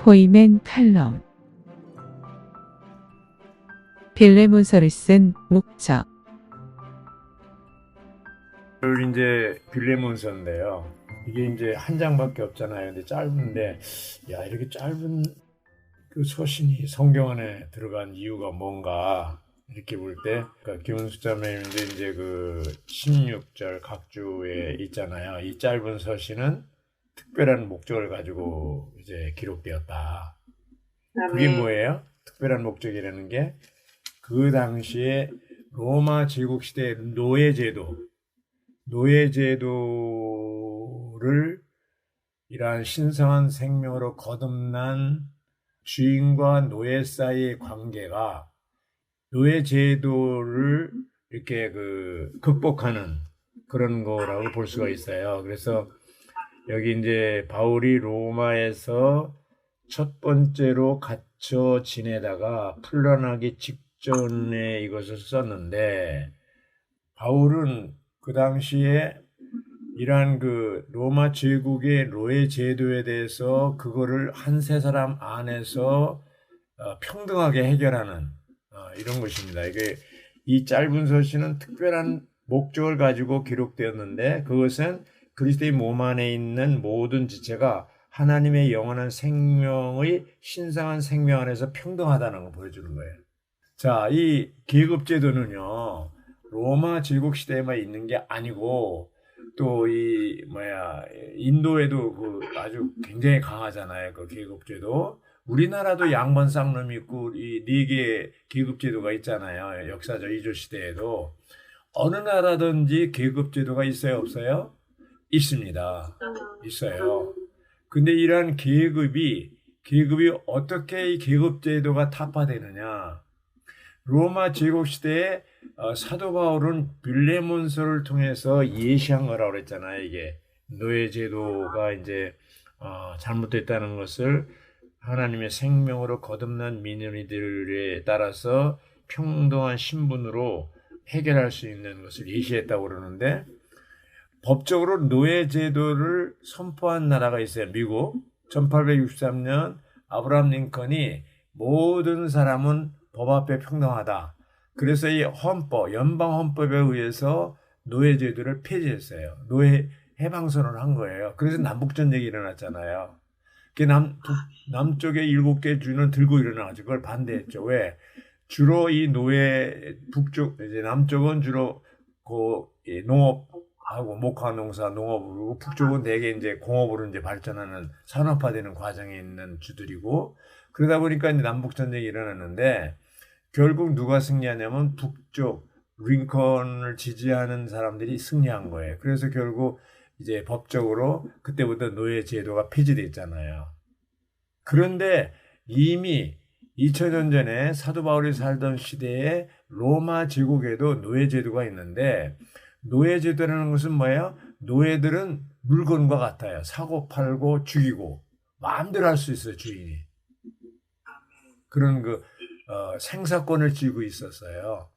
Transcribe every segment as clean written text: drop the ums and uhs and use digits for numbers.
포이맨 칼럼. 빌레몬서를 쓴 목적. 이제 빌레몬서인데요. 이게 이제 한 장밖에 없잖아요. 근데 짧은데, 야, 이렇게 짧은 그 서신이 성경 안에 들어간 이유가 뭔가 이렇게 볼 때, 그러니까 김은숙 자매님도 이제 그 16절 각주에 있잖아요. 이 짧은 서신은 특별한 목적을 가지고 이제 기록되었다. 그게 뭐예요? 특별한 목적이라는 게 그 당시에 로마 제국 시대의 노예제도를 이러한 신성한 생명으로 거듭난 주인과 노예 사이의 관계가 노예제도를 이렇게 극복하는 그런 거라고 볼 수가 있어요. 그래서 여기 이제 바울이 로마에서 첫 번째로 갇혀 지내다가 풀려나기 직전에 이것을 썼는데, 바울은 그 당시에 이러한 로마 제국의 노예 제도에 대해서 그거를 한 세 사람 안에서 평등하게 해결하는 이런 것입니다. 이 짧은 서신은 특별한 목적을 가지고 기록되었는데, 그것은 그리스도의 몸 안에 있는 모든 지체가 하나님의 영원한 생명의 신성한 생명 안에서 평등하다는 걸 보여주는 거예요. 자, 이 계급제도는요, 로마 제국 시대에만 있는 게 아니고, 또 인도에도 아주 굉장히 강하잖아요. 그 계급제도. 우리나라도 양반 쌍놈이 있고, 이 네 개의 계급제도가 있잖아요. 역사적 이조 시대에도. 어느 나라든지 계급제도가 있어요, 없어요? 있습니다. 있어요. 근데 이러한 계급이 어떻게 이 계급제도가 타파되느냐? 로마 제국 시대에 사도 바울은 빌레몬서를 통해서 예시한 거라고 그랬잖아요. 이게 노예제도가 이제 잘못됐다는 것을 하나님의 생명으로 거듭난 민원이들에 따라서 평등한 신분으로 해결할 수 있는 것을 예시했다고 그러는데, 법적으로 노예제도를 선포한 나라가 있어요. 미국. 1863년 아브라함 링컨이 모든 사람은 법 앞에 평등하다. 그래서 이 연방 헌법에 의해서 노예제도를 폐지했어요. 노예 해방선언을 한 거예요. 그래서 남북전쟁이 일어났잖아요. 남쪽에 7개 주는 들고 일어나가지고 그걸 반대했죠. 왜? 주로 이 이제 남쪽은 주로 농업하고 목화 농업으로, 북쪽은 대개 이제 공업으로 이제 발전하는 산업화되는 과정에 있는 주들이고, 그러다 보니까 이제 남북전쟁이 일어났는데, 결국 누가 승리하냐면 북쪽 링컨을 지지하는 사람들이 승리한 거예요. 그래서 결국 이제 법적으로 그때부터 노예 제도가 폐지됐잖아요. 그런데 이미 2000년 전에 사도 바울이 살던 시대에 로마 제국에도 노예 제도가 있는데, 노예 제도라는 것은 뭐예요? 노예들은 물건과 같아요. 사고 팔고 죽이고 마음대로 할 수 있어요, 주인이. 그런 생사권을 쥐고 있었어요.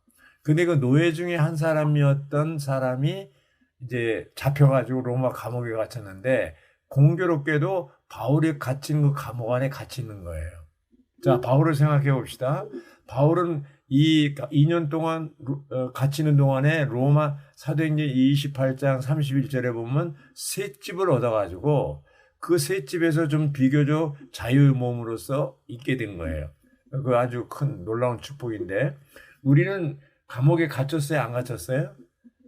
근데 그 노예 중에 한 사람이었던 사람이 이제 잡혀가지고 로마 감옥에 갇혔는데, 공교롭게도 바울이 갇힌 그 감옥 안에 갇혀 있는 거예요. 자, 바울을 생각해 봅시다. 바울은 이 2년 동안 갇히는 동안에 로마 사도행전 28장 31절에 보면 새 집을 얻어가지고 그 새 집에서 좀 비교적 자유의 몸으로서 있게 된 거예요. 그 아주 큰 놀라운 축복인데, 우리는 감옥에 갇혔어요, 안 갇혔어요?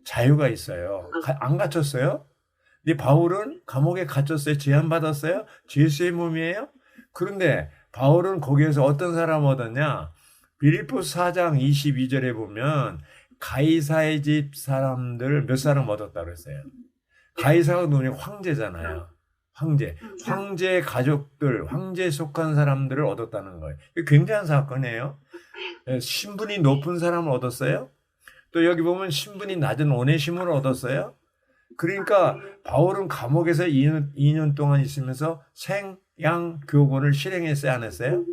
자유가 있어요. 안 갇혔어요? 근데 바울은 감옥에 갇혔어요? 제한받았어요? 죄수의 몸이에요? 그런데 바울은 거기에서 어떤 사람을 얻었냐? 빌립보서 4장 22절에 보면 가이사의 집 사람들 몇 사람 얻었다고 그랬어요. 가이사가 누구냐? 황제잖아요. 황제의 가족들, 황제에 속한 사람들을 얻었다는 거예요. 이게 굉장한 사건이에요. 신분이 높은 사람을 얻었어요. 또 여기 보면 신분이 낮은 오네시모를 얻었어요. 그러니까 바울은 감옥에서 2년 동안 있으면서 생양교권을 실행했어요, 안 했어요?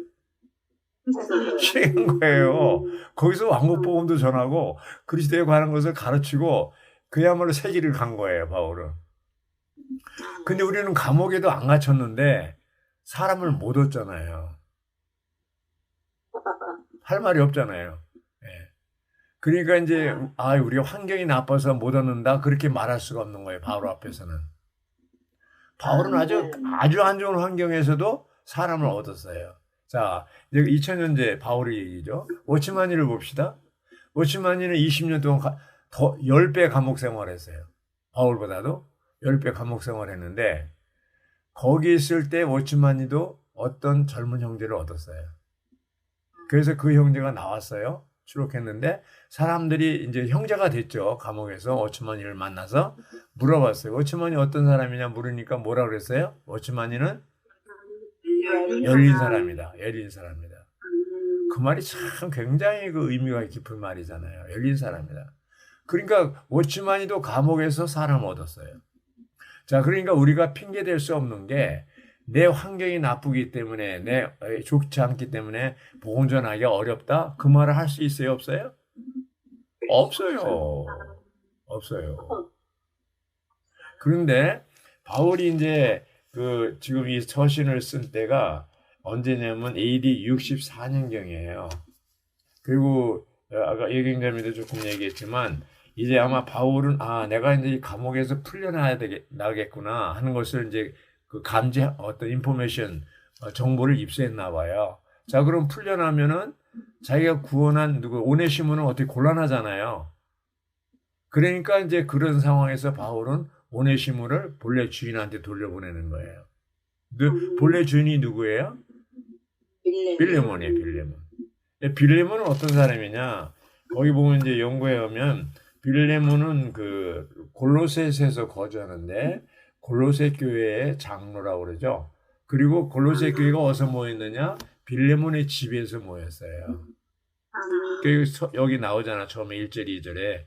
실행한 거예요. 거기서 왕국복음도 전하고 그리스도에 관한 것을 가르치고 그야말로 세기를 간 거예요, 바울은. 근데 우리는 감옥에도 안 갇혔는데 사람을 못 얻잖아요. 할 말이 없잖아요. 예. 그러니까 이제 우리 환경이 나빠서 못 얻는다 그렇게 말할 수가 없는 거예요. 바울 앞에서는. 바울은 아주 안 좋은 환경에서도 사람을 얻었어요. 자, 이제 2000년대 바울의 얘기죠. 워치마니를 봅시다. 워치마니는 20년 동안 더 10배 감옥 생활했어요. 바울보다도 10배 감옥 생활했는데 거기 있을 때 워치마니도 어떤 젊은 형제를 얻었어요. 그래서 그 형제가 나왔어요. 추록했는데 사람들이 이제 형제가 됐죠. 감옥에서 워치마니를 만나서 물어봤어요. 워치마니 어떤 사람이냐 물으니까 뭐라 그랬어요? 워치마니는 열린 사람이다. 열린 사람이다. 그 말이 참 굉장히 그 의미가 깊은 말이잖아요. 열린 사람이다. 그러니까 워치마니도 감옥에서 사람 얻었어요. 자, 그러니까 우리가 핑계 댈 수 없는 게 내 환경이 나쁘기 때문에 내 좋지 않기 때문에 복음 전하기가 어렵다. 그 말을 할 수 있어요, 없어요? 없어요. 없어요. 그런데 바울이 이제 그 지금 이 서신을 쓴 때가 언제냐면 AD 64년경이에요. 그리고 아까 예경자매도 조금 얘기했지만 이제 아마 바울은 내가 이제 이 감옥에서 풀려나겠구나 하는 것을 이제 그 어떤 인포메이션 정보를 입수했나 봐요. 자, 그럼 풀려나면은 자기가 구원한 오네시모는 어떻게 곤란하잖아요. 그러니까 이제 그런 상황에서 바울은 오네시모를 본래 주인한테 돌려보내는 거예요. 본래 주인이 누구예요? 빌레몬이에요, 빌레몬. 빌레몬은 어떤 사람이냐? 거기 보면 이제 연구해 보면 빌레몬은 그 골로새에서 거주하는데 골로새 교회의 장로라고 그러죠. 그리고 골로새 교회가 어디서 모였느냐? 빌레몬의 집에서 모였어요. 여기 나오잖아. 처음에 1절, 2절에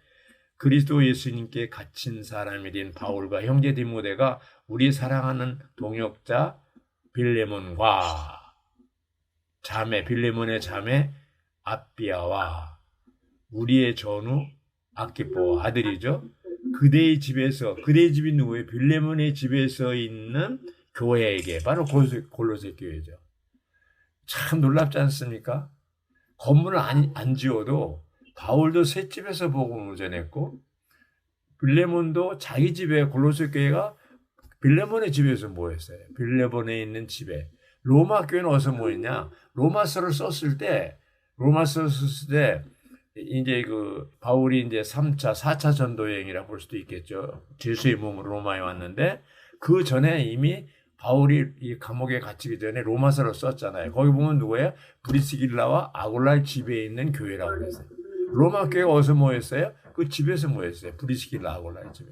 그리스도 예수님께 갇힌 사람이 된 바울과 형제 디모데가 우리 사랑하는 동역자 빌레몬과 빌레몬의 자매 아비아와 우리의 전우 아키포 아들이죠. 그대의 집이 누구예요? 빌레몬의 집에서 있는 교회에게, 바로 골로새 교회죠. 참 놀랍지 않습니까? 건물을 안 지어도 바울도 새 집에서 복음을 전했고 빌레몬도 자기 집에 골로새 교회가 빌레몬의 집에서 모였어요. 빌레몬에 있는 집에. 로마 교회는 어디서 모였냐? 로마서를 썼을 때 이제 그 바울이 이제 3차, 4차 전도 여행이라 볼 수도 있겠죠. 예수의 몸으로 로마에 왔는데 그 전에 이미 바울이 이 감옥에 갇히기 전에 로마서를 썼잖아요. 거기 보면 누구예요? 브리스길라와 아굴라의 집에 있는 교회라고 그랬어요. 로마 교회가 어디서 모였어요? 그 집에서 모였어요. 브리스길라 아굴라의 집에.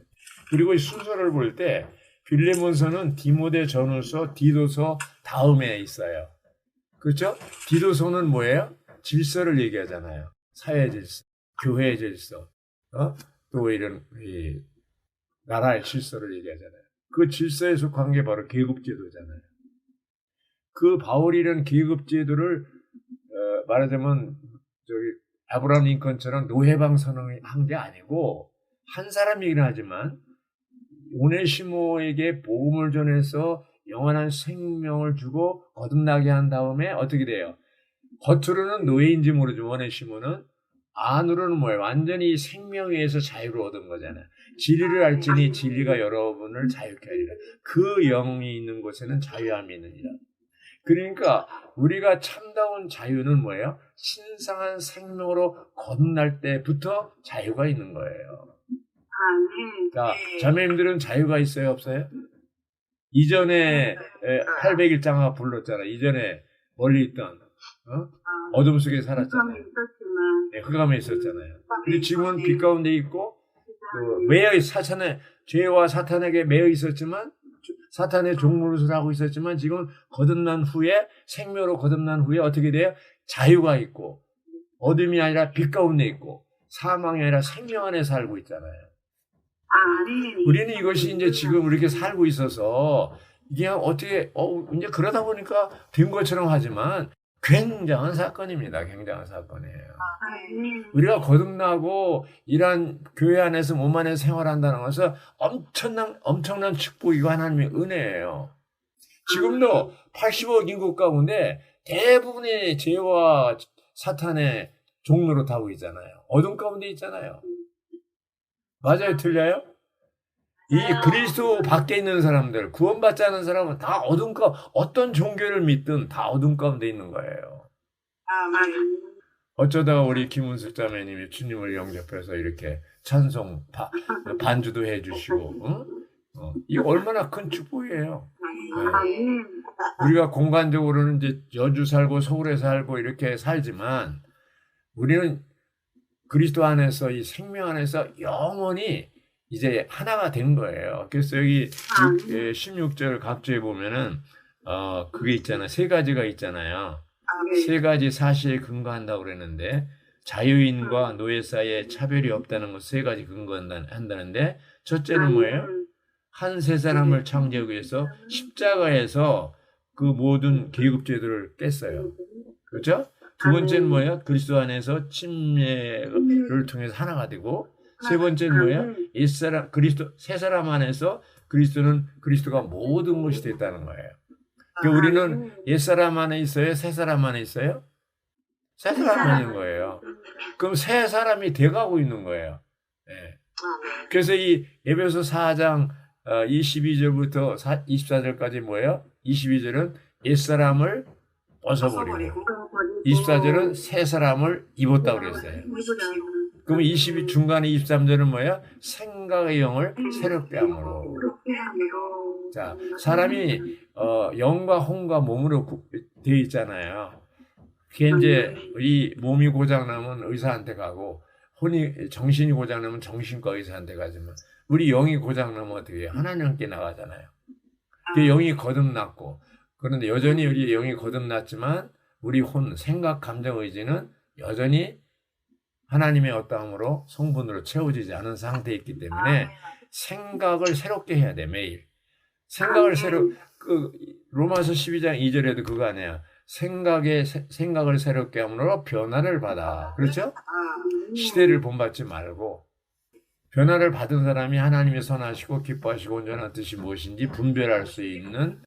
그리고 이 순서를 볼 때 빌레몬서는 디모데 전후서, 디도서 다음에 있어요. 그렇죠? 디도서는 뭐예요? 질서를 얘기하잖아요. 사회 질서, 교회 질서, 또 이런 나라의 질서를 얘기하잖아요. 그 질서에 속한 게 바로 계급제도잖아요. 그 바울이란 계급제도를 말하자면 아브라함 링컨처럼 노예방 선언한 게 아니고 한 사람이긴 하지만 오네시모에게 복음을 전해서 영원한 생명을 주고 거듭나게 한 다음에 어떻게 돼요? 겉으로는 노예인지 모르지만 오네시모는 안으로는 뭐예요? 완전히 생명에 의해서 자유를 얻은 거잖아요. 진리를 알지니 진리가 여러분을 자유케 하리라. 그 영이 있는 곳에는 자유함이 있느니라. 그러니까 우리가 참다운 자유는 뭐예요? 신성한 생명으로 거듭날 때부터 자유가 있는 거예요. 자, 자매님들은 자유가 있어요, 없어요? 이전에 800일장가 불렀잖아. 이전에 멀리 있던 어둠 속에 살았잖아요. 네, 흑암에 있었잖아요. 근데 지금은 빛 가운데 있고 죄와 사탄에게 매여 있었지만 사탄의 종노릇을 하고 있었지만 지금 거듭난 후에 생명으로 거듭난 후에 어떻게 돼요? 자유가 있고 어둠이 아니라 빛 가운데 있고 사망이 아니라 생명 안에 살고 있잖아요. 우리는 이것이 이제 지금 이렇게 살고 있어서 이게 어떻게 이제 그러다 보니까 된 것처럼 하지만 굉장한 사건입니다. 굉장한 사건이에요. 우리가 거듭나고 이러한 교회 안에서 몸 안에서 생활한다는 것은 엄청난 축복이고 하나님의 은혜예요. 지금도 80억 인구 가운데 대부분이 죄와 사탄의 종로로 타고 있잖아요. 어둠 가운데 있잖아요. 맞아요, 틀려요? 이 그리스도 밖에 있는 사람들, 구원받지 않은 사람은 다 어떤 종교를 믿든 다 어둠 가운데 있는 거예요. 어쩌다가 우리 김은숙 자매님이 주님을 영접해서 이렇게 찬송, 반주도 해주시고, 응? 이거 얼마나 큰 축복이에요. 네. 우리가 공간적으로는 이제 여주 살고 서울에 살고 이렇게 살지만 우리는 그리스도 안에서 이 생명 안에서 영원히 이제 하나가 된 거예요. 그래서 여기 16절 각주에 보면은 그게 있잖아요. 세 가지가 있잖아요. 세 가지 사실에 근거한다고 그랬는데 자유인과 노예 사이에 차별이 없다는 것 세 가지 근거한다는데 첫째는 뭐예요? 한 세 사람을 창조하기 위해서 십자가에서 그 모든 계급제도를 깼어요. 그렇죠? 두 번째는 뭐예요? 그리스도 안에서 침례를 통해서 하나가 되고 세 번째는 뭐예요? 세 사람 안에서 그리스도가 모든 것이 됐다는 거예요. 그러니까 우리는 옛사람 안에 있어요? 새 사람 안에 있어요? 새 사람 안에 있는 거예요. 그럼 새 사람이 돼가고 있는 거예요. 네. 그래서 이 에베소 4장 22절부터 24절까지 뭐예요? 22절은 옛사람을 벗어버리고 24절은 새 사람을 입었다고 그랬어요. 그럼 중간에 23절은 뭐예요? 생각의 영을 새롭게 함으로. 자, 사람이 영과 혼과 몸으로 되어 있잖아요. 그게 이제 이 몸이 고장나면 의사한테 가고 정신이 고장나면 정신과 의사한테 가지만 우리 영이 고장나면 어떻게 해요? 하나님께 나가잖아요. 그 영이 거듭났고 그런데 여전히 우리 영이 거듭났지만 우리 생각, 감정, 의지는 여전히 하나님의 어떠함으로 성분으로 채워지지 않은 상태에 있기 때문에 생각을 새롭게 해야 돼, 매일. 생각을 로마서 12장 2절에도 그거 아니야. 생각을 새롭게 함으로 변화를 받아. 그렇죠? 시대를 본받지 말고 변화를 받은 사람이 하나님의 선하시고 기뻐하시고 온전한 뜻이 무엇인지 분별할 수 있는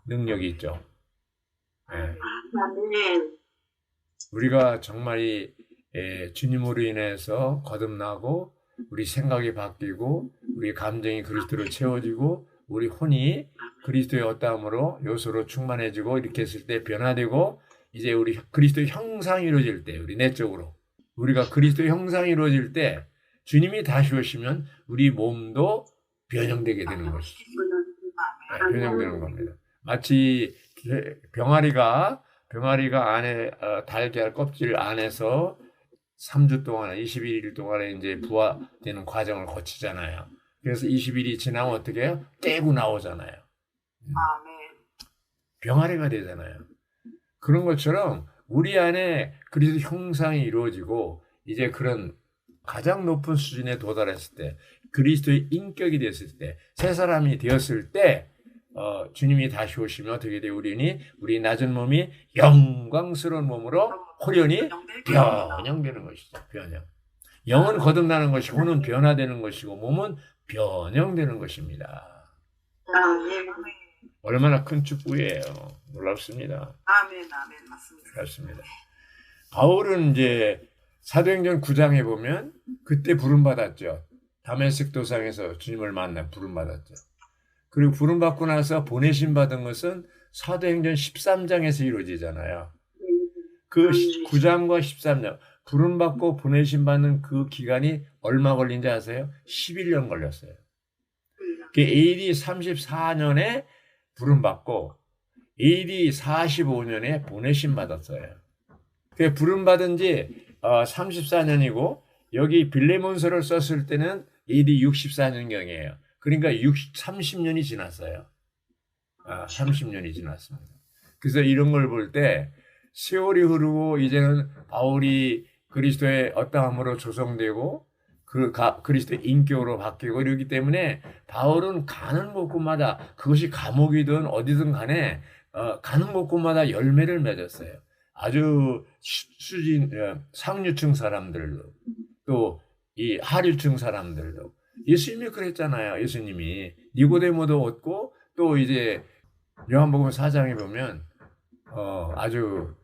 능력이 있죠. 네. 우리가 정말 주님으로 인해서 거듭나고 우리 생각이 바뀌고 우리 감정이 그리스도로 채워지고 우리 혼이 그리스도의 어떠함으로 요소로 충만해지고 이렇게 했을 때 변화되고 이제 우리 그리스도의 형상이 이루어질 때 우리 내적으로 우리가 그리스도의 형상이 이루어질 때 주님이 다시 오시면 우리 몸도 변형되게 되는 것이죠. 네, 변형되는 겁니다. 마치 병아리가 안에 달걀 껍질 안에서 3주 동안 21일 동안에 이제 부화되는 과정을 거치잖아요. 그래서 20일이 지나면 어떻게 해요? 깨고 나오잖아요. 병아리가 되잖아요. 그런 것처럼 우리 안에 그리스도 형상이 이루어지고 이제 그런 가장 높은 수준에 도달했을 때 그리스도의 인격이 됐을 때 새 사람이 되었을 때 주님이 다시 오시면 어떻게 돼요? 우리 낮은 몸이 영광스러운 몸으로 호련히 변형되는 것이죠. 변형. 영은 거듭나는 것이고 혼은 변화되는 것이고 몸은 변형되는 것입니다. 얼마나 큰 축복이에요. 놀랍습니다. 아멘, 맞습니다. 그렇습니다. 바울은 이제 사도행전 9장에 보면 그때 부름받았죠. 다메섹 도상에서 주님을 만나 부름받았죠. 그리고 부름받고 나서 보내심 받은 것은 사도행전 13장에서 이루어지잖아요. 그 9장과 13장 부름받고 보내심 받는 그 기간이 얼마 걸린지 아세요? 11년 걸렸어요. AD 34년에 부름받고 AD 45년에 보내심 받았어요. 그 부름받은 지 34년이고 여기 빌레몬서를 썼을 때는 AD 64년경이에요. 그러니까 30년이 지났어요. 30년이 지났습니다. 그래서 이런 걸 볼 때 세월이 흐르고 이제는 바울이 그리스도의 어떠함으로 조성되고 그리스도의 인격으로 바뀌고 이러기 때문에 바울은 가는 곳곳마다 그것이 감옥이든 어디든 간에 가는 곳곳마다 열매를 맺었어요. 아주 상류층 사람들도 또 이 하류층 사람들도 예수님이 그랬잖아요. 예수님이 니고데모도 얻고 또 이제 요한복음 4장에 보면 아주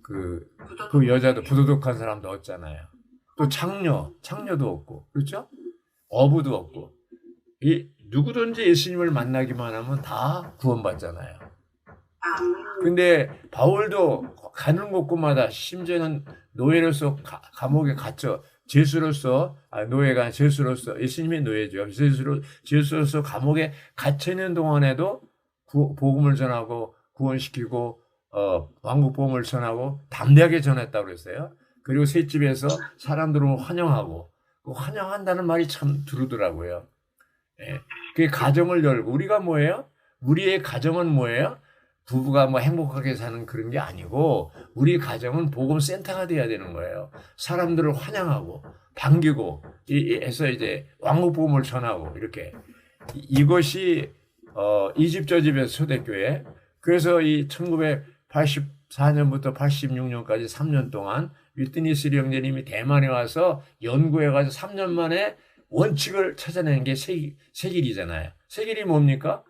그 여자도 부도덕한 사람도 없잖아요. 또 창녀도 없고, 그렇죠? 어부도 없고, 누구든지 예수님을 만나기만 하면 다 구원받잖아요. 근데 바울도 가는 곳곳마다 심지어는 노예로서 감옥에 갇혀 노예가 아니라 죄수로서 예수님의 노예죠. 죄수로서 감옥에 갇혀 있는 동안에도 복음을 전하고 구원시키고 왕국 복음을 전하고 담대하게 전했다고 그랬어요. 그리고 셋집에서 사람들을 환영하고 환영한다는 말이 참 두르더라고요. 예. 그 가정을 열고 우리가 뭐예요? 우리의 가정은 뭐예요? 부부가 뭐 행복하게 사는 그런 게 아니고 우리 가정은 복음 센터가 돼야 되는 거예요. 사람들을 환영하고 반기고 해서 이제 왕국 복음을 전하고 이렇게 이것이 이 집 저 집에서 초대교회. 그래서 이 1984년부터 86년까지 3년 동안 위트니스 형제님이 대만에 와서 연구해가지고 3년 만에 원칙을 찾아내는 게 세길이잖아요. 세길이 뭡니까?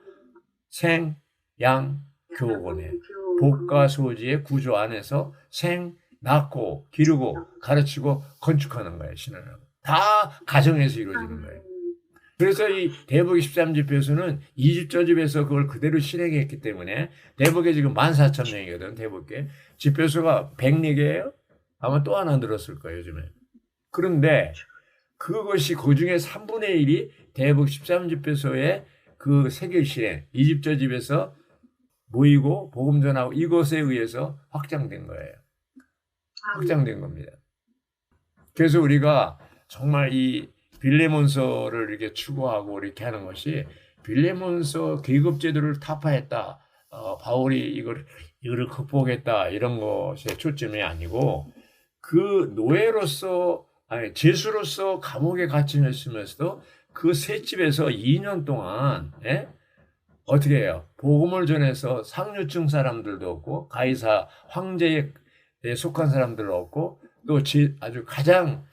생, 양, 교원의 복과 소지의 구조 안에서 생, 낳고, 기르고, 가르치고, 건축하는 거예요. 신앙은. 다 가정에서 이루어지는 거예요. 그래서 이 대복 13집회에서는 이 집 저 집에서 그걸 그대로 실행했기 때문에 대복에 지금 14,000명이거든. 대복에. 집회수가 104개예요? 아마 또 하나 늘었을 거예요. 요즘에. 그런데 그것이 그중에 3분의 1이 대복 13집회소의 그 세계 실행, 이 집 저 집에서 모이고 복음 전하고 이것에 의해서 확장된 거예요. 확장된 겁니다. 그래서 우리가 정말 이 빌레몬서를 이렇게 추구하고 이렇게 하는 것이 빌레몬서 계급제도를 타파했다. 바울이 이거를 극복했다. 이런 것에 초점이 아니고 그 죄수로서 감옥에 갇혀 있으면서도 그 셋집에서 2년 동안 어떻게 해요? 복음을 전해서 상류층 사람들도 없고 가이사 황제에 속한 사람들도 없고 또 아주 가장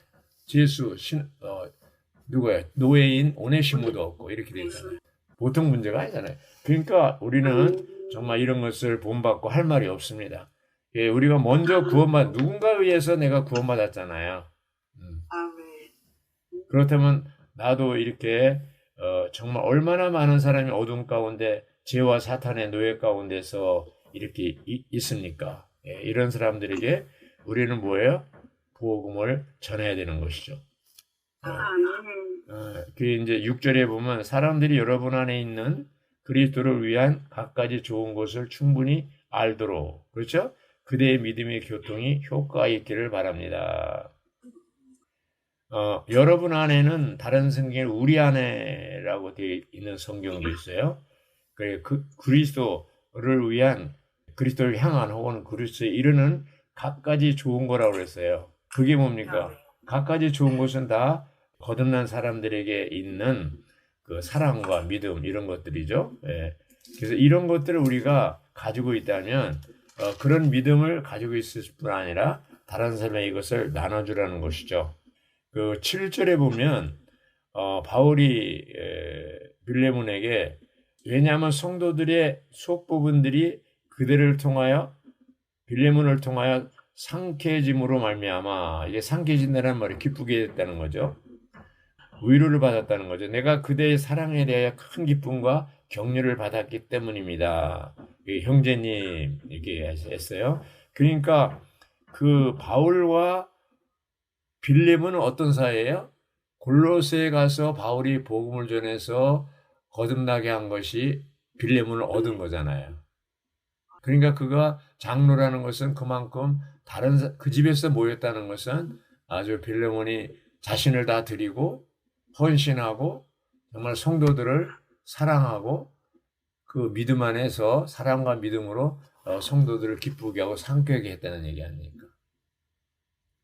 누구예요? 노예인 오네시모도 없고 이렇게 되잖아요. 보통 문제가 아니잖아요. 그러니까 우리는 정말 이런 것을 본받고 할 말이 없습니다. 예, 우리가 먼저 누군가에 의해서 내가 구원받았잖아요. 그렇다면 나도 이렇게 정말 얼마나 많은 사람이 어둠 가운데 죄와 사탄의 노예 가운데서 이렇게 있습니까? 예, 이런 사람들에게 우리는 뭐예요? 복음을 전해야 되는 것이죠. 그 이제 6절에 보면 사람들이 여러분 안에 있는 그리스도를 위한 갖가지 좋은 것을 충분히 알도록, 그렇죠? 그대의 믿음의 교통이 효과가 있기를 바랍니다. 여러분 안에는 다른 성경에 우리 안에라고 되어 있는 성경도 있어요. 그리스도를 위한 그리스도를 향한 혹은 그리스도에 이르는 갖가지 좋은 거라고 그랬어요. 그게 뭡니까? 갖가지 좋은 것은 다 거듭난 사람들에게 있는 그 사랑과 믿음 이런 것들이죠. 예. 그래서 이런 것들을 우리가 가지고 있다면 그런 믿음을 가지고 있을 뿐 아니라 다른 사람에게 이것을 나눠주라는 것이죠. 그 7절에 보면 바울이 빌레몬에게 왜냐하면 성도들의 속 부분들이 그들을 통하여 빌레몬을 통하여 상쾌해짐으로 말미암아 이게 상쾌해진다는 말이 기쁘게 됐다는 거죠. 위로를 받았다는 거죠. 내가 그대의 사랑에 대하여 큰 기쁨과 격려를 받았기 때문입니다. 형제님 이렇게 했어요. 그러니까 그 바울과 빌레몬은 어떤 사이예요? 골로새에 가서 바울이 복음을 전해서 거듭나게 한 것이 빌레몬을 얻은 거잖아요. 그러니까 그가 장로라는 것은 그만큼 그 집에서 모였다는 것은 아주 빌레몬이 자신을 다 드리고 헌신하고 정말 성도들을 사랑하고 그 믿음 안에서 사랑과 믿음으로 성도들을 기쁘게 하고 상쾌하게 했다는 얘기 아닙니까?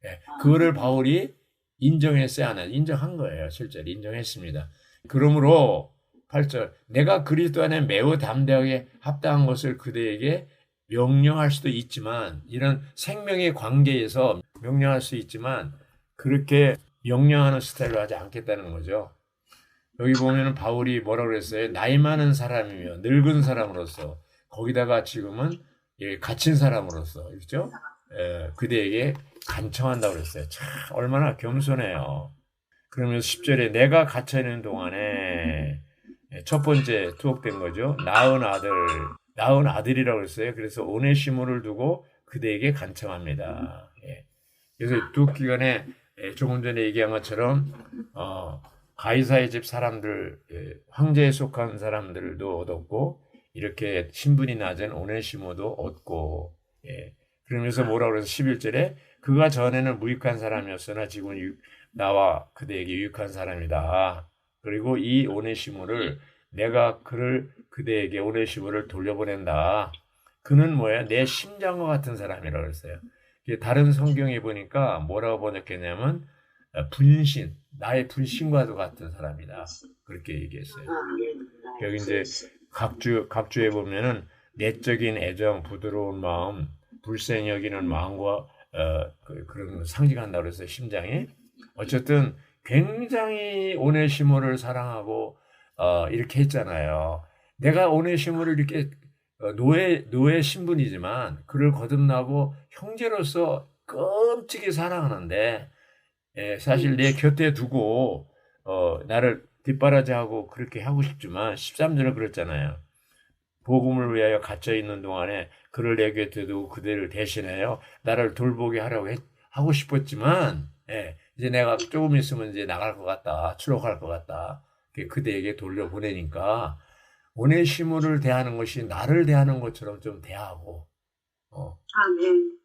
네, 그거를 바울이 인정했어야 하나 인정한 거예요. 실제로 인정했습니다. 그러므로 8절 내가 그리스도 안에 매우 담대하게 합당한 것을 그대에게 명령할 수도 있지만 이런 생명의 관계에서 명령할 수 있지만 그렇게 명령하는 스타일로 하지 않겠다는 거죠. 여기 보면 바울이 뭐라고 그랬어요? 나이 많은 사람이며 늙은 사람으로서 거기다가 지금은 예, 갇힌 사람으로서 그렇죠? 그대에게 간청한다고 그랬어요. 참 얼마나 겸손해요. 그러면서 10절에 내가 갇혀 있는 동안에 첫 번째 투옥된 거죠. 낳은 아들이라고 했어요. 그래서 오네시모를 두고 그대에게 간청합니다. 예. 그래서 두 기간에 조금 전에 얘기한 것처럼 가이사의 집 사람들, 황제에 속한 사람들도 얻었고 이렇게 신분이 낮은 오네시모도 얻고 예. 그러면서 뭐라고 그래서 11절에 그가 전에는 무익한 사람이었으나 지금은 나와 그대에게 유익한 사람이다. 그리고 이 오네시모를 내가 그대에게 오네시모를 돌려보낸다. 그는 뭐야? 내 심장과 같은 사람이라고 그랬어요. 다른 성경에 보니까 뭐라고 번역했냐면 분신, 나의 분신과도 같은 사람이다. 그렇게 얘기했어요. 여기 이제 각주에 보면은 내적인 애정, 부드러운 마음, 불쌍히 여기는 마음과 그런 걸 상징한다고 그랬어요. 심장이. 어쨌든 굉장히 오네시모를 사랑하고 이렇게 했잖아요. 내가 오네시모를 이렇게 노예 신분이지만 그를 거듭나고 형제로서 끔찍이 사랑하는데 사실 내 곁에 두고 나를 뒷바라지하고 그렇게 하고 싶지만 13절은 그랬잖아요. 복음을 위하여 갇혀 있는 동안에 그를 내 곁에 두고 그대를 대신하여 나를 돌보게 하고 싶었지만 이제 내가 조금 있으면 이제 나갈 것 같다. 추록할 것 같다. 그대에게 돌려보내니까 오네시모를 대하는 것이 나를 대하는 것처럼 좀 대하고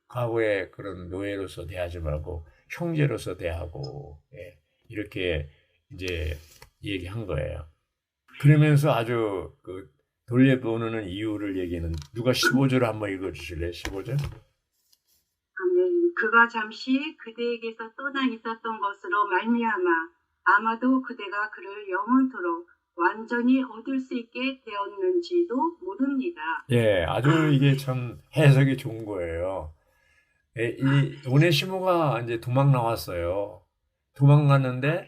과거의 그런 노예로서 대하지 말고 형제로서 대하고 이렇게 이제 얘기한 거예요. 그러면서 아주 돌려보내는 이유를 얘기는 누가 15절을 한번 읽어주실래요? 15절? 아멘. 그가 잠시 그대에게서 떠나 있었던 것으로 말미암아 아마도 그대가 그를 영원토록 완전히 얻을 수 있게 되었는지도 모릅니다. 예, 아주 이게 참 해석이 좋은 거예요. 이 오네시모가 이제 도망 나왔어요. 도망갔는데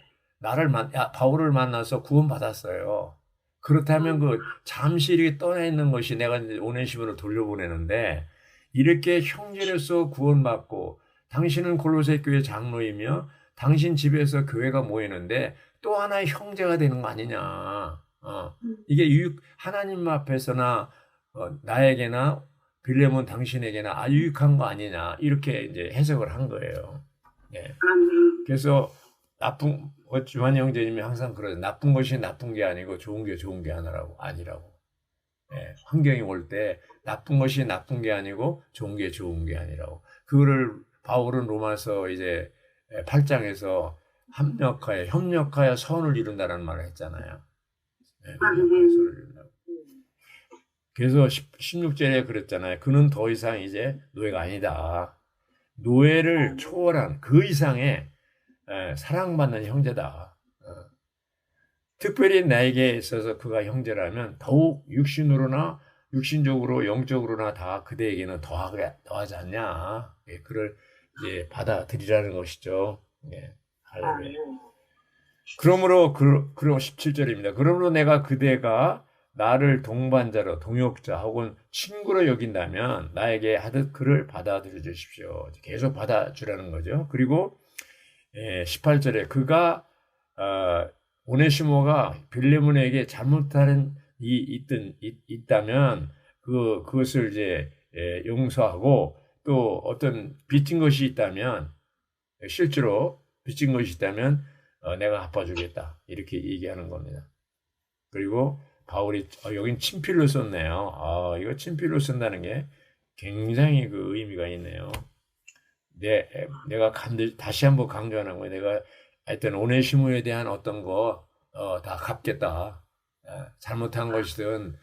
바울을 만나서 구원받았어요. 그렇다면 잠시 이렇게 떠나 있는 것이 내가 이제 오네시모를 돌려보내는데 이렇게 형제로서 구원받고 당신은 골로새 교회 장로이며 당신 집에서 교회가 모이는데 또 하나의 형제가 되는 거 아니냐. 이게 하나님 앞에서나 나에게나 빌레몬 당신에게나 아주 유익한 거 아니냐. 이렇게 이제 해석을 한 거예요. 예. 그래서 주한 형제님이 항상 그러죠. 나쁜 것이 나쁜 게 아니고 좋은 게 좋은 게 아니라고. 예. 환경이 올 때 나쁜 것이 나쁜 게 아니고 좋은 게 좋은 게 아니라고. 그거를 바울은 로마서 이제 8장에서 협력하여 선을 이룬다는 말을 했잖아요. 네, 협력하여 선을 이룬다고. 그래서 16절에 그랬잖아요. 그는 더 이상 이제 노예가 아니다. 노예를 초월한 그 이상의 사랑받는 형제다. 특별히 나에게 있어서 그가 형제라면 더욱 육신적으로 영적으로나 다 그대에게는 더하지 않냐. 그를 이제 받아들이라는 것이죠. 예. 할렐루야. 그러므로 17절입니다. 그러므로 내가 그대가 나를 동반자로 동역자 혹은 친구로 여긴다면 나에게 하듯 그를 받아들여 주십시오. 계속 받아주라는 거죠. 그리고 18절에 그가 오네시모가 빌레몬에게 잘못한 있다면 그것을 이제 용서하고 또 어떤 빚진 것이 있다면 실제로 빚진 것이 있다면 내가 갚아주겠다 이렇게 얘기하는 겁니다. 그리고 바울이 여긴 친필로 썼네요. 이거 친필로 쓴다는 게 굉장히 그 의미가 있네요. 내가 다시 한번 강조하는 거예요. 내가 하여튼 오네시모에 대한 어떤 거 다 갚겠다. 잘못한 것이든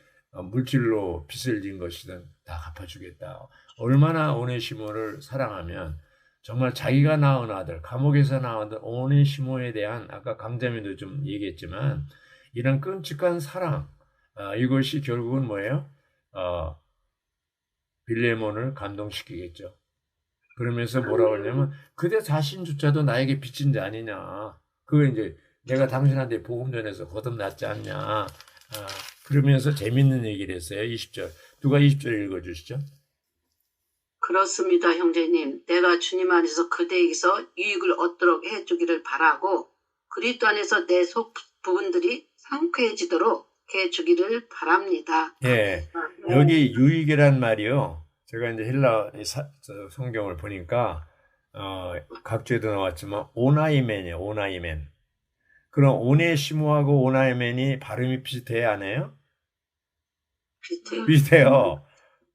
물질로 빚을 진 것이든 다 갚아주겠다. 얼마나 오네시모를 사랑하면 정말 자기가 낳은 아들, 감옥에서 낳은 아들 오네시모에 대한 아까 강자민도 좀 얘기했지만 이런 끔찍한 사랑 이것이 결국은 뭐예요? 빌레몬을 감동시키겠죠. 그러면서 뭐라고 하냐면 그대 자신조차도 나에게 빚진 자 아니냐. 그거 이제 내가 당신한테 복음 전해서 거듭났지 않냐. 그러면서 재밌는 얘기를 했어요. 20절. 누가 20절 읽어주시죠? 그렇습니다, 형제님. 내가 주님 안에서 그대에게서 유익을 얻도록 해주기를 바라고 그리스도 안에서 내 속 부분들이 상쾌해지도록 해주기를 바랍니다. 예, 여기 유익이란 말이요. 제가 이제 헬라 성경을 보니까 각주에도 나왔지만 오나이멘이에요. 오나이멘. 그럼 오네시모하고 오나이멘이 발음이 비슷해요, 안 해요? 비슷해요.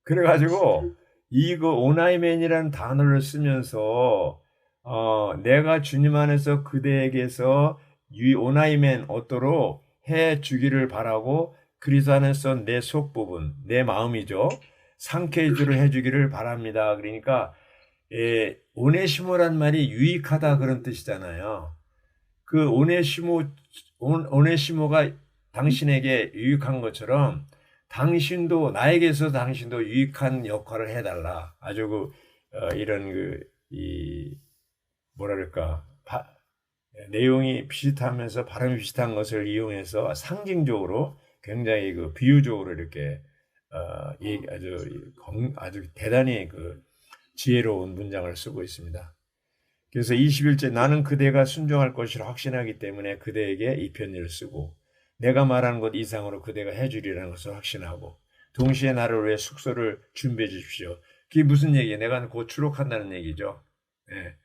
그래가지고 이거 오나이멘이라는 단어를 쓰면서 내가 주님 안에서 그대에게서 오나이멘 얻도록 해 주기를 바라고 그리스도 안에서 내 속 부분, 내 마음이죠. 상쾌해주를 해주기를 바랍니다. 그러니까 오네시모란 말이 유익하다 그런 뜻이잖아요. 그 오네시모가 당신에게 유익한 것처럼 당신도 나에게서 당신도 유익한 역할을 해달라. 아주 이런 뭐랄까 내용이 비슷하면서 발음이 비슷한 것을 이용해서 상징적으로 굉장히 비유적으로 이렇게 아주 대단히 지혜로운 문장을 쓰고 있습니다. 그래서 21절 나는 그대가 순종할 것이라 확신하기 때문에 그대에게 이 편지를 쓰고 내가 말하는 것 이상으로 그대가 해주리라는 것을 확신하고 동시에 나를 위해 숙소를 준비해 주십시오. 그게 무슨 얘기예요? 내가 곧 추록한다는 얘기죠. 네.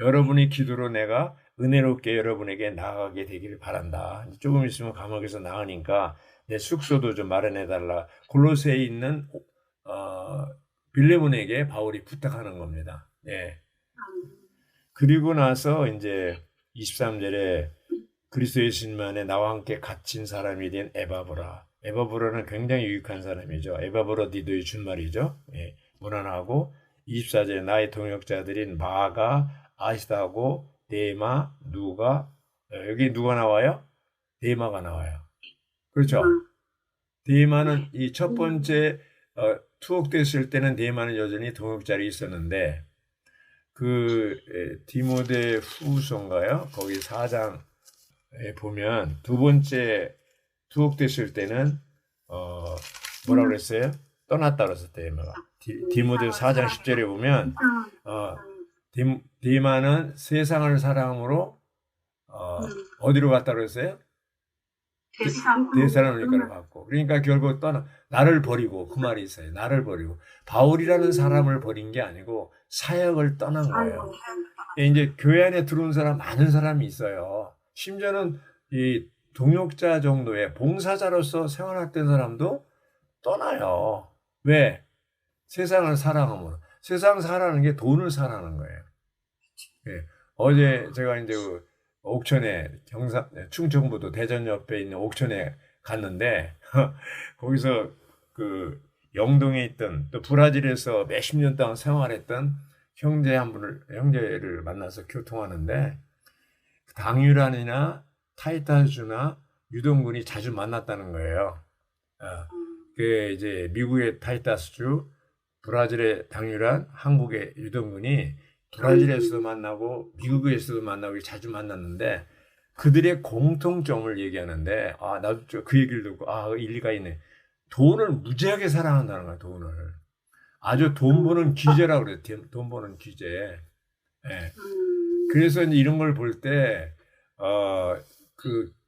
여러분의 기도로 내가 은혜롭게 여러분에게 나아가게 되기를 바란다. 조금 있으면 감옥에서 나가니까 내 숙소도 좀 마련해달라. 골로새에 있는 빌레몬에게 바울이 부탁하는 겁니다. 예. 그리고 나서 이제 23절에 그리스도 예수님 안에 나와 함께 갇힌 사람이 된 에바브라. 에바브라는 굉장히 유익한 사람이죠. 에바브라 디도의 준말이죠. 예. 무난하고 24절에 나의 동역자들인 마가, 아시다고 데마, 누가 여기 누가 나와요? 데마가 나와요. 그렇죠? 데마는 이 첫 번째 투옥됐을 때는 데마는 여전히 동역자리 있었는데 디모데 후서인가요? 거기 4장에 보면 두 번째 투옥됐을 때는 뭐라고 그랬어요? 떠났다 그랬을 때 데마가 디모데 4장 10절에 보면 데마는 세상을 사랑함으로 어디로 갔다 그랬어요? 데살로니가로 갔고 그러니까 결국 나를 버리고 그 말이 있어요. 나를 버리고 바울이라는 사람을 버린 게 아니고 사역을 떠난 거예요. 이제 교회 안에 들어온 사람 많은 사람이 있어요. 심지어는 이 동역자 정도의 봉사자로서 생활했던 사람도 떠나요. 왜? 세상을 사랑함으로. 세상 사랑하는 게 돈을 사랑하는 거예요. 예. 어제 제가 이제 옥천에 충청북도 대전 옆에 있는 옥천에 갔는데 거기서 영동에 있던 또 브라질에서 몇십 년 동안 생활했던 형제를 만나서 교통하는데 당유란이나 타이타스주나 유동군이 자주 만났다는 거예요. 이제 미국의 타이타스주, 브라질의 당유란, 한국의 유동군이 브라질에서도 만나고 미국에서도 만나고 자주 만났는데 그들의 공통점을 얘기하는데 나도 그 얘기를 듣고 일리가 있네. 돈을 무지하게 사랑한다는 거야. 돈을. 아주 돈 버는 귀재라고 그래요. 돈 버는 귀재. 예. 그래서 이제 이런 걸 볼 때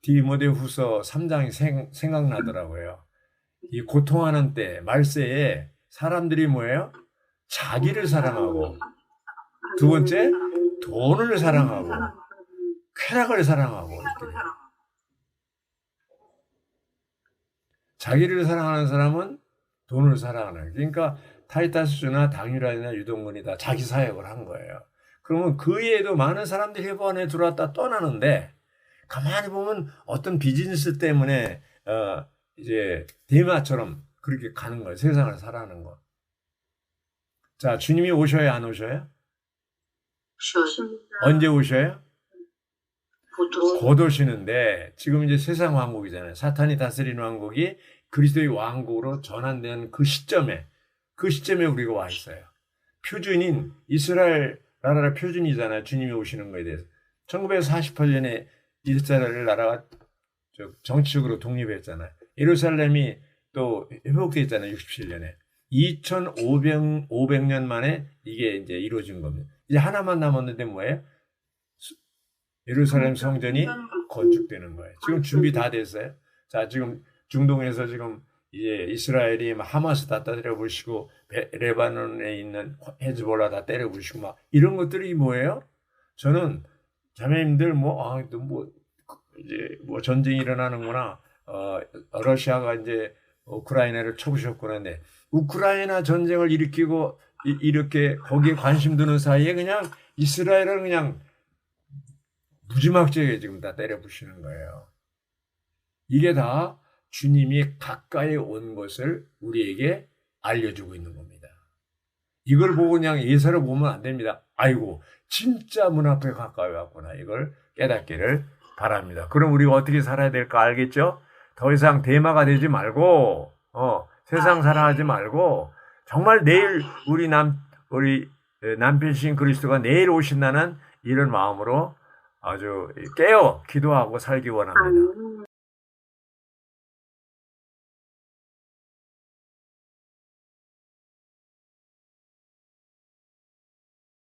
디모데 후서 3장이 생각나더라고요. 이 고통하는 때 말세에 사람들이 뭐예요? 자기를 사랑하고 두 번째, 돈을 사랑하고, 쾌락을 사랑하고, 이렇게. 자기를 사랑하는 사람은 돈을 사랑하는. 그러니까 타이타스주나 당유란이나 유동군이 다 자기 사역을 한 거예요. 그러면 그 외에도 많은 사람들이 회복 안에 들어왔다 떠나는데, 가만히 보면 어떤 비즈니스 때문에, 이제, 대마처럼 그렇게 가는 거예요. 세상을 살아가는 거. 자, 주님이 오셔야 안 오셔요? 언제 오셔요? 곧 오시는데 지금 이제 세상 왕국이잖아요. 사탄이 다스리는 왕국이 그리스도의 왕국으로 전환된 그 시점에 우리가 와 있어요. 표준인 이스라엘 나라의 표준이잖아요. 주님이 오시는 거에 대해서. 1948년에 이스라엘 나라가 정치적으로 독립했잖아요. 예루살렘이 또 회복됐잖아요. 67년에. 2500년 만에 이게 이제 이루어진 겁니다. 이제 하나만 남았는데 뭐예요? 예루살렘 성전이 건축되는 거예요. 지금 준비 다 됐어요. 자, 지금 중동에서 지금 이제 이스라엘이 막 하마스 다 때려 부시고 레바논에 있는 헤즈볼라 다 때려 부시고 막 이런 것들이 뭐예요? 저는 자매님들 이제 전쟁이 일어나는구나. 러시아가 이제 우크라이나를 쳐부셨구나. 근데 우크라이나 전쟁을 일으키고 이렇게 거기에 관심 두는 사이에 그냥 이스라엘을 그냥 무지막지하게 지금 다 때려 부시는 거예요. 이게 다 주님이 가까이 온 것을 우리에게 알려주고 있는 겁니다. 이걸 보고 그냥 예사를 보면 안 됩니다. 아이고, 진짜 문 앞에 가까이 왔구나. 이걸 깨닫기를 바랍니다. 그럼 우리가 어떻게 살아야 될까 알겠죠? 더 이상 대마가 되지 말고, 세상 사랑하지 말고, 정말 내일 우리 남편신 그리스도가 내일 오신다는 이런 마음으로 아주 깨어 기도하고 살기 원합니다.